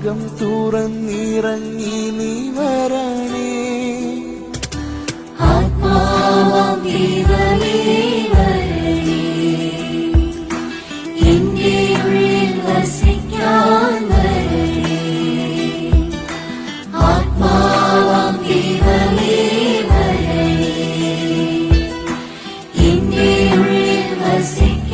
അകം തുറന്നിറങ്ങി നീ വരണേ. ആത്മാവാം ദൈവമേ വരണേ, എന്റെ ഉള്ളിൽ വസിക്കാൻ വരണേ. ആത്മാവാം ദൈവമേ വരണേ, എന്റെ ഉള്ളിൽ വസിക്കാൻ